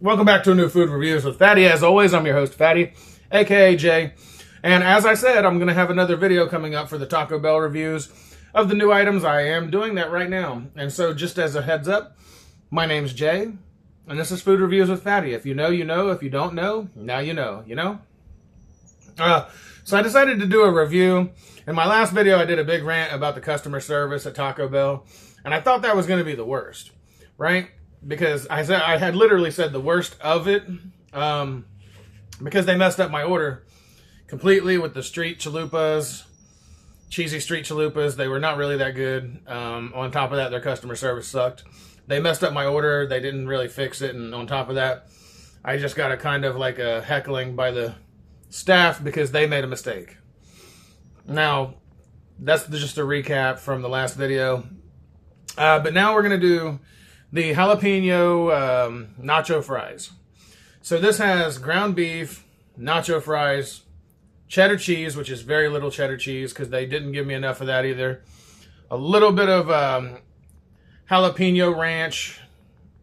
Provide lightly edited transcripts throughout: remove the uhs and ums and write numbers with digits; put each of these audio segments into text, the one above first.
Welcome back to a new food reviews with Fatty. As always, I'm your host, Fatty, aka Jay. And as I said, I'm going to have another video coming up for the Taco Bell reviews of the new items. I am doing that right now. And so just as a heads up, my name's Jay, and this is Food Reviews with Fatty. If you know, you know. If you don't know, now you know, So I decided to do a review. In my last video, I did a big rant about the customer service at Taco Bell, and I thought that was going to be the worst, right? Because I had literally said the worst of it, because they messed up my order completely with the street chalupas, cheesy street chalupas. They were not really that good. On top of that, their customer service sucked. They messed up my order. They didn't really fix it, and on top of that, I just got a kind of like a heckling by the staff because they made a mistake. Now, that's just a recap from the last video. But now we're going to do the jalapeno nacho fries. So this has ground beef, nacho fries, cheddar cheese, which is very little cheddar cheese because they didn't give me enough of that either. A little bit of jalapeno ranch,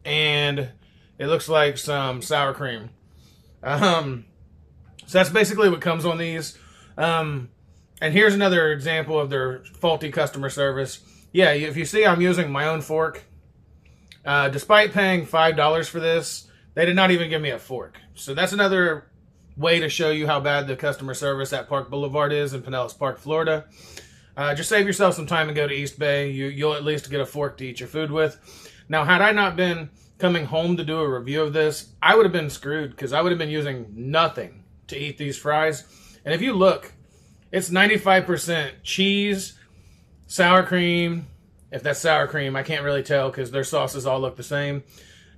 and it looks like some sour cream. So that's basically what comes on these. And here's another example of their faulty customer service. Yeah, if you see I'm using my own fork, despite paying $5 for this, they did not even give me a fork. So that's another way to show you how bad the customer service at Park Boulevard is in Pinellas Park, Florida. Just save yourself some time and go to East Bay. You'll at least get a fork to eat your food with. Now, had I not been coming home to do a review of this, I would have been screwed because I would have been using nothing to eat these fries. And if you look, it's 95% cheese, sour cream. If that's sour cream, I can't really tell because their sauces all look the same.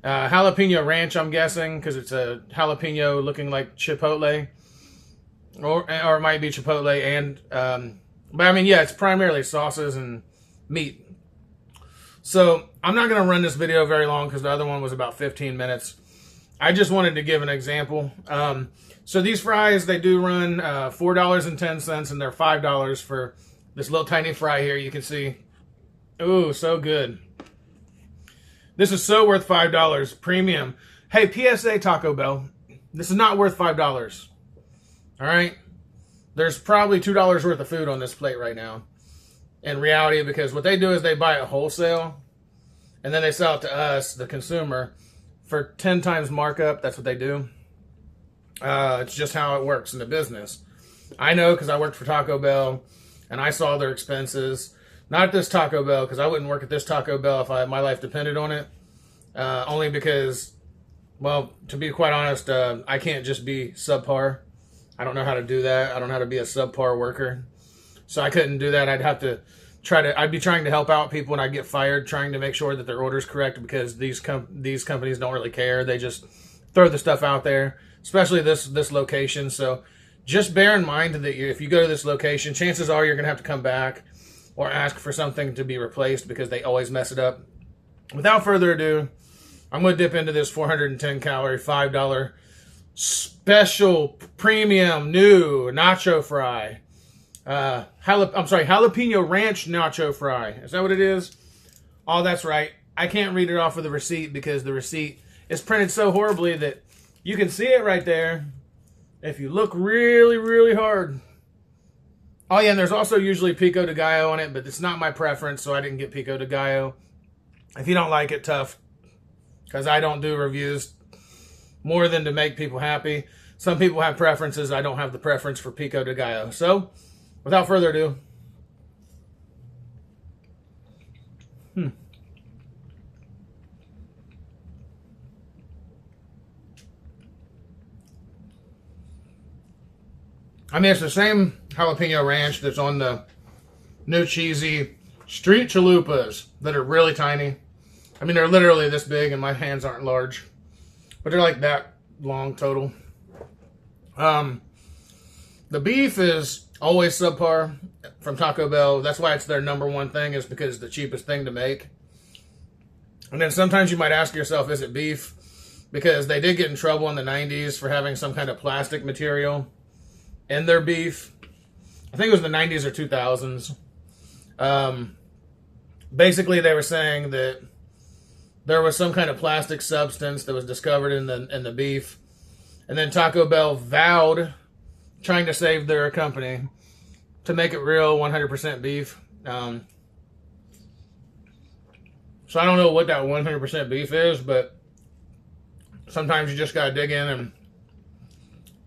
Jalapeno ranch, I'm guessing, because it's a jalapeno looking like chipotle. Or it might be chipotle and... but I mean, yeah, it's primarily sauces and meat. So I'm not going to run this video very long because the other one was about 15 minutes. I just wanted to give an example. So these fries, they do run $4.10, and they're $5 for this little tiny fry here. You can see. Ooh, so good. This is so worth $5. Premium. Hey, PSA Taco Bell. This is not worth $5. All right? There's probably $2 worth of food on this plate right now. In reality, because what they do is they buy it wholesale, and then they sell it to us, the consumer, for 10 times markup. That's what they do. It's just how it works in the business. I know because I worked for Taco Bell, and I saw their expenses. Not at this Taco Bell, because I wouldn't work at this Taco Bell if my life depended on it. Only because, well, to be quite honest, I can't just be subpar. I don't know how to do that. I don't know how to be a subpar worker. So I couldn't do that. I'd be trying to help out people and I'd get fired trying to make sure that their order's correct because these companies don't really care. They just throw the stuff out there, especially this location. So just bear in mind that if you go to this location, chances are you're going to have to come back or ask for something to be replaced because they always mess it up. Without further ado, I'm going to dip into this 410 calorie, $5 special premium new nacho fry. Jalapeno ranch nacho fry. Is that what it is? Oh, that's right. I can't read it off of the receipt because the receipt is printed so horribly that you can see it right there if you look really, really hard. Oh, yeah, and there's also usually pico de gallo on it, but it's not my preference, so I didn't get pico de gallo. If you don't like it, tough. Because I don't do reviews more than to make people happy. Some people have preferences. I don't have the preference for pico de gallo. So, without further ado. I mean, it's the same jalapeno ranch that's on the new cheesy street chalupas that are really tiny. I mean, they're literally this big, and my hands aren't large. But they're like that long total. The beef is always subpar from Taco Bell. That's why it's their #1 thing, is because it's the cheapest thing to make. And then sometimes you might ask yourself, is it beef? Because they did get in trouble in the 90s for having some kind of plastic material in their beef. I think it was the 90s or 2000s. Basically, they were saying that there was some kind of plastic substance that was discovered in the beef. And then Taco Bell vowed, trying to save their company, to make it real 100% beef. So I don't know what that 100% beef is, but sometimes you just got to dig in and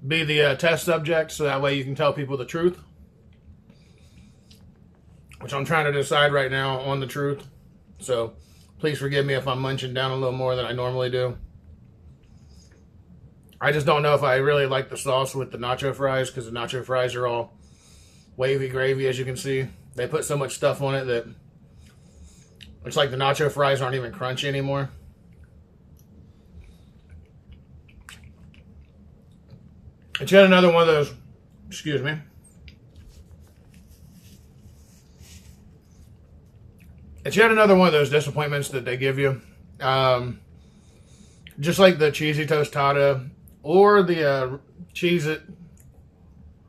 be the test subject, so that way you can tell people the truth. Which I'm trying to decide right now on the truth. So please forgive me if I'm munching down a little more than I normally do. I just don't know if I really like the sauce with the nacho fries, because the nacho fries are all wavy gravy, as you can see. They put so much stuff on it that it's like the nacho fries aren't even crunchy anymore. It's yet another one of those, excuse me. It's yet another one of those disappointments that they give you. Just like the cheesy tostada or the Cheez-It.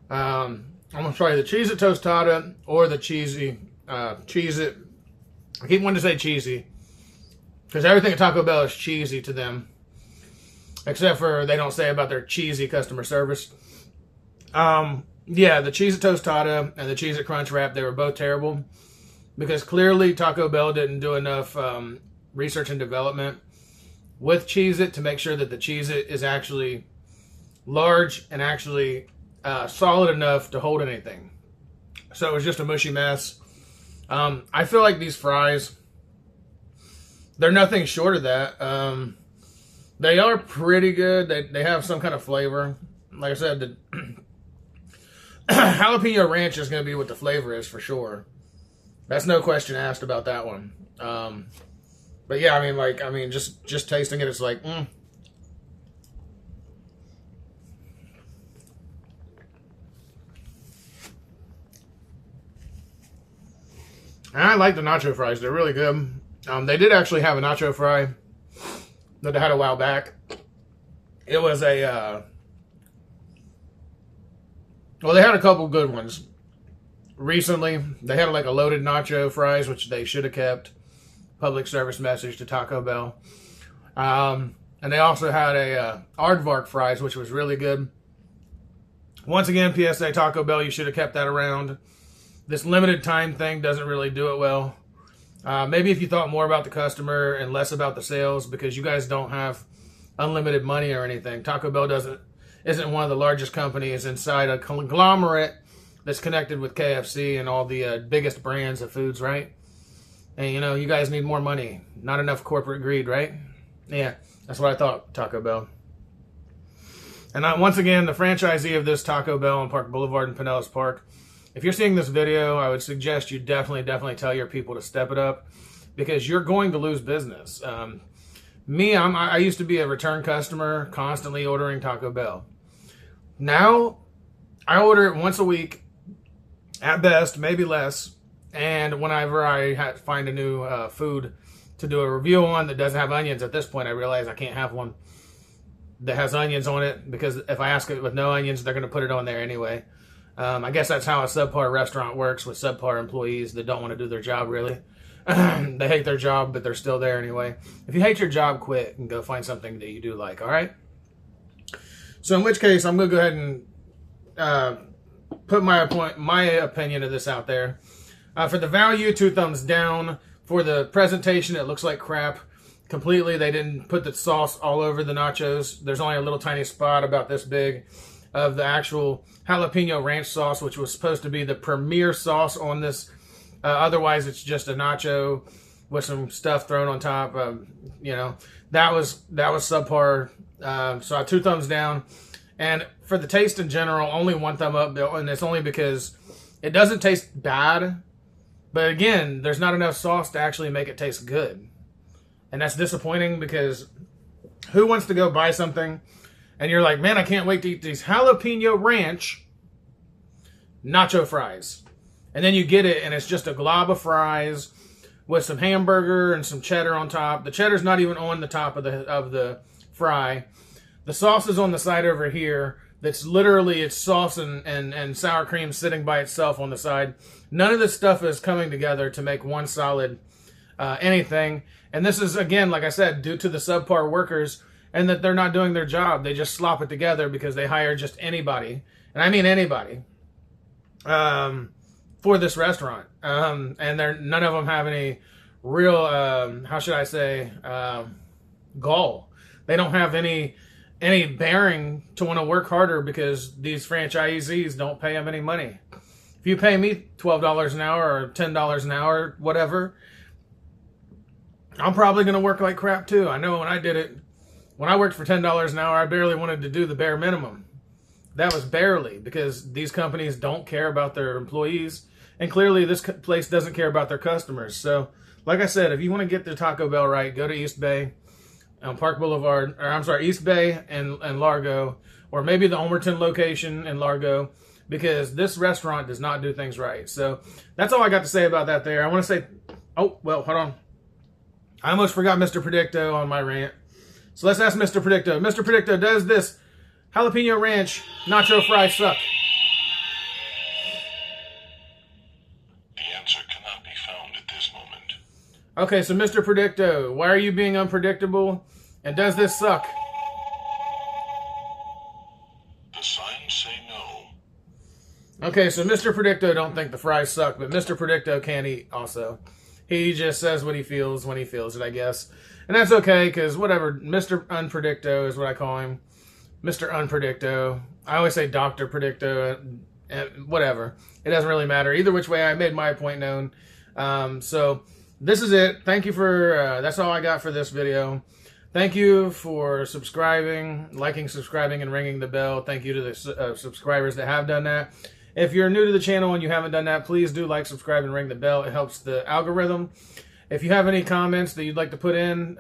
I'm sorry, the Cheez-It tostada or the cheesy Cheez-It. I keep wanting to say cheesy, because everything at Taco Bell is cheesy to them. Except for they don't say about their cheesy customer service. Yeah, the Cheez-It tostada and the Cheez-It Crunch Wrap, they were both terrible. Because clearly Taco Bell didn't do enough research and development with Cheez-It to make sure that the Cheez-It is actually large and actually solid enough to hold anything. So it was just a mushy mess. I feel like these fries, they're nothing short of that. They are pretty good. They have some kind of flavor. Like I said, the jalapeno ranch is going to be what the flavor is for sure. That's no question asked about that one. But yeah, I mean, just tasting it, it's like, And I like the nacho fries. They're really good. They did actually have a nacho fry that they had a while back. It was a, well, they had a couple good ones. Recently, they had like a loaded nacho fries, which they should have kept. Public service message to Taco Bell. And they also had a aardvark fries, which was really good. Once again, PSA, Taco Bell, you should have kept that around. This limited time thing doesn't really do it well. Maybe if you thought more about the customer and less about the sales, because you guys don't have unlimited money or anything. Taco Bell isn't one of the largest companies inside a conglomerate that's connected with KFC and all the biggest brands of foods, right? And you know, you guys need more money. Not enough corporate greed, right? Yeah, that's what I thought, Taco Bell. And once again, the franchisee of this Taco Bell on Park Boulevard in Pinellas Park, if you're seeing this video, I would suggest you definitely tell your people to step it up, because you're going to lose business. I used to be a return customer, constantly ordering Taco Bell. Now, I order it once a week, at best, maybe less. And whenever I find a new food to do a review on that doesn't have onions, at this point I realize I can't have one that has onions on it, because if I ask it with no onions, they're going to put it on there anyway. I guess that's how a subpar restaurant works, with subpar employees that don't want to do their job, really. They hate their job, but they're still there anyway. If you hate your job, quit and go find something that you do like, all right? So in which case, I'm going to go ahead and put my opinion of this out there. For the value, 2 thumbs down. For the presentation, it looks like crap. Completely, they didn't put the sauce all over the nachos. There's only a little tiny spot about this big of the actual jalapeno ranch sauce, which was supposed to be the premier sauce on this. Otherwise, it's just a nacho with some stuff thrown on top. You know, that was subpar. So 2 thumbs down. And for the taste in general, only 1 thumb up. And it's only because it doesn't taste bad. But again, there's not enough sauce to actually make it taste good. And that's disappointing, because who wants to go buy something and you're like, man, I can't wait to eat these jalapeno ranch nacho fries. And then you get it and it's just a glob of fries with some hamburger and some cheddar on top. The cheddar's not even on the top of the fry. The sauce is on the side over here. That's literally, it's sauce and sour cream sitting by itself on the side. None of this stuff is coming together to make one solid anything. And this is, again, like I said, due to the subpar workers and that they're not doing their job. They just slop it together because they hire just anybody, and I mean anybody, for this restaurant. And none of them have any real, how should I say, gall. They don't have any bearing to want to work harder because these franchisees don't pay them any money. If you pay me $12 an hour or $10 an hour, whatever, I'm probably going to work like crap too. I know when I did it, when I worked for $10 an hour, I barely wanted to do the bare minimum. That was barely, because these companies don't care about their employees, and clearly this place doesn't care about their customers. So, like I said, if you want to get the Taco Bell right, go to East Bay, Park Boulevard, or I'm sorry, East Bay and Largo, or maybe the Homerton location in Largo, because this restaurant does not do things right. So that's all I got to say about that there. I want to say, oh, well, hold on. I almost forgot Mr. Predicto on my rant. So let's ask Mr. Predicto. Mr. Predicto, does this jalapeno ranch nacho fry suck? The answer cannot be found at this moment. Okay, so Mr. Predicto, why are you being unpredictable? And does this suck? The signs say no. Okay, so Mr. Predicto don't think the fries suck, but Mr. Predicto can't eat also. He just says what he feels when he feels it, I guess. And that's okay, because whatever, Mr. Unpredicto is what I call him. Mr. Unpredicto. I always say Dr. Predicto, and whatever. It doesn't really matter. Either which way, I made my point known. So this is it. Thank you for, that's all I got for this video. Thank you for subscribing, liking, subscribing, and ringing the bell. Thank you to the subscribers that have done that. If you're new to the channel and you haven't done that, please do like, subscribe, and ring the bell. It helps the algorithm. If you have any comments that you'd like to put in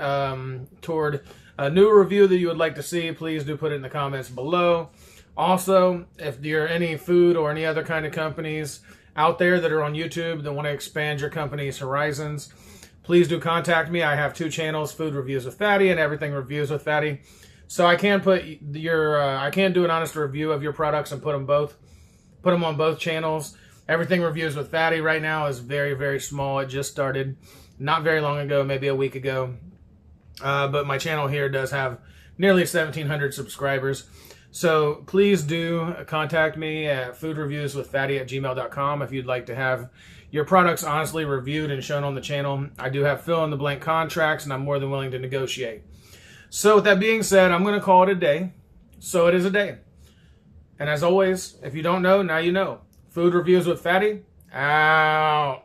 toward a new review that you would like to see, please do put it in the comments below. Also, if there are any food or any other kind of companies out there that are on YouTube that want to expand your company's horizons, please do contact me. I have 2 channels, Food Reviews with Fatty and Everything Reviews with Fatty. So I can put I can do an honest review of your products and put them on both channels. Everything Reviews with Fatty right now is very, very small. It just started not very long ago, maybe a week ago. But my channel here does have nearly 1,700 subscribers. So please do contact me at foodreviewswithfatty@gmail.com if you'd like to have your products honestly reviewed and shown on the channel. I do have fill-in-the-blank contracts, and I'm more than willing to negotiate. So with that being said, I'm going to call it a day. So it is a day. And as always, if you don't know, now you know. Food Reviews with Fatty, out.